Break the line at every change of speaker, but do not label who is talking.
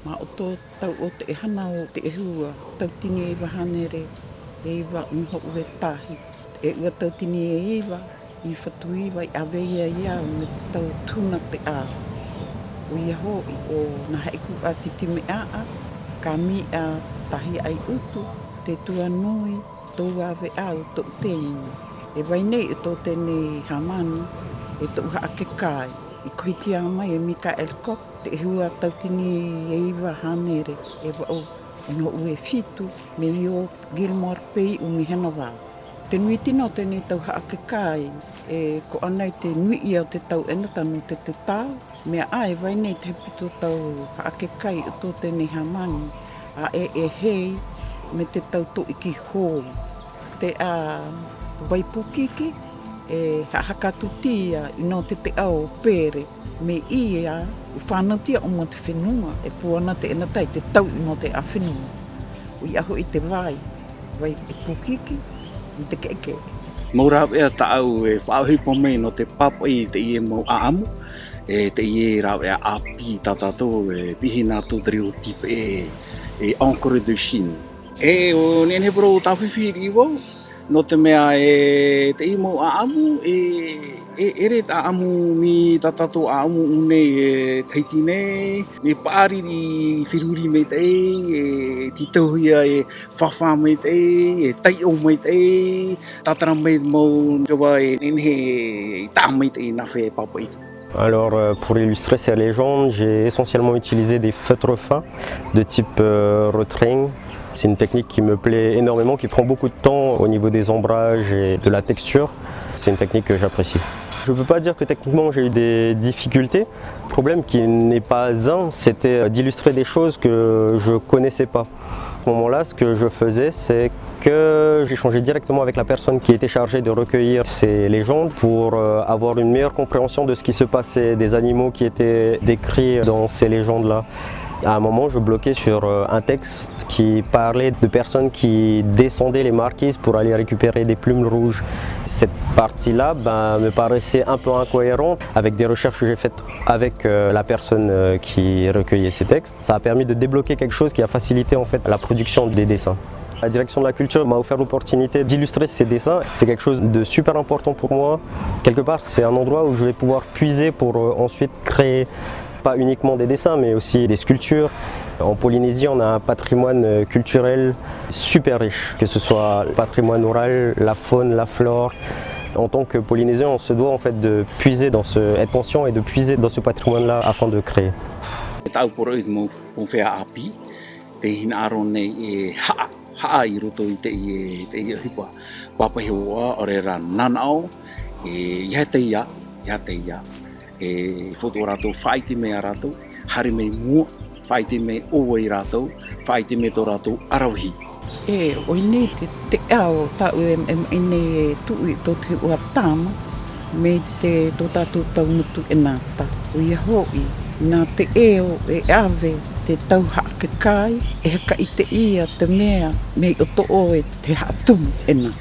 Ma o tō tau o te hana o te ehua, tau tini e iwa hanere, e iwa unho ue tahi. E ua tau tini e iwa, i whatu iwa i awe ia ia me tau tuna te a. O ia hoi o na haiku a titi me a, ka mi a tahi ai utu, te tua noi, tō awe au tō teini. E vai nei o tō tēnei hamani, e tō uha ake kai. I koiti a mai e Mikael Kok, te hua tautini e iwa hanere, e wao no ue fitu, me i o Gilmore Pei o mihena wā. Te nui tino tēnei tau haake kai, e ko anai te nui ia o te tau enatanu te tau, mea ai vai nei te pito tau haake kai o tō tēnei hamani, a e hei me te tau to iki hō. Te a waipukiki, e hakatutia i no te ao pere me ia u whanautia o mo te whenua e puana te enatai te tau i no te a whenua. O i aho i te vai e pukiki i te keke.
Maura ea taau e whaohipo mei no te papa i te ie mau aamu, e te ie rau ea api tatatou e pihina tō stereotype e Encre de Chine. E o nene pro tawhiwhiri wau, no te mea e te imo aamu ere ta aamu mi tatato aamu une e teitine me pāriri whiruri me te e titauhia e whawha me te e taio me te tatara me mau jawa e nene tā me te na whe papai.
Alors pour illustrer ces légendes, j'ai essentiellement utilisé des feutres fins de type Rotring. C'est une technique qui me plaît énormément, qui prend beaucoup de temps au niveau des ombrages et de la texture. C'est une technique que j'apprécie. Je ne peux pas dire que techniquement j'ai eu des difficultés. Le problème qui n'est pas un, c'était d'illustrer des choses que je ne connaissais pas. À ce moment-là, ce que je faisais, c'est que j'échangeais directement avec la personne qui était chargée de recueillir ces légendes pour avoir une meilleure compréhension de ce qui se passait, des animaux qui étaient décrits dans ces légendes-là. À un moment, je bloquais sur un texte qui parlait de personnes qui descendaient les marquises pour aller récupérer des plumes rouges. Cette partie-là me paraissait un peu incohérente avec des recherches que j'ai faites avec la personne qui recueillait ces textes. Ça a permis de débloquer quelque chose qui a facilité en fait la production des dessins. La direction de la culture m'a offert l'opportunité d'illustrer ces dessins. C'est quelque chose de super important pour moi. Quelque part, c'est un endroit où je vais pouvoir puiser pour ensuite créer pas uniquement des dessins, mais aussi des sculptures. En Polynésie, on a un patrimoine culturel super riche, que ce soit le patrimoine oral, la faune, la flore. En tant que Polynésien, on se doit en fait de puiser être conscient et de puiser dans ce patrimoine-là afin de créer.
Haa I roto I te hipa papahiwa ore ra nanao ia te ia e foto rato whaiti me a rato hari me mua whaiti me oa I rato whaiti me to rato arauhi.
E oi nei te ao tau ne tui to te ua tama me te to tātou tau mutu e nāta. O ia hoi nā te eo e awe te tau haake kai e haka I te ia te mea me o to o e te hatumu e nā.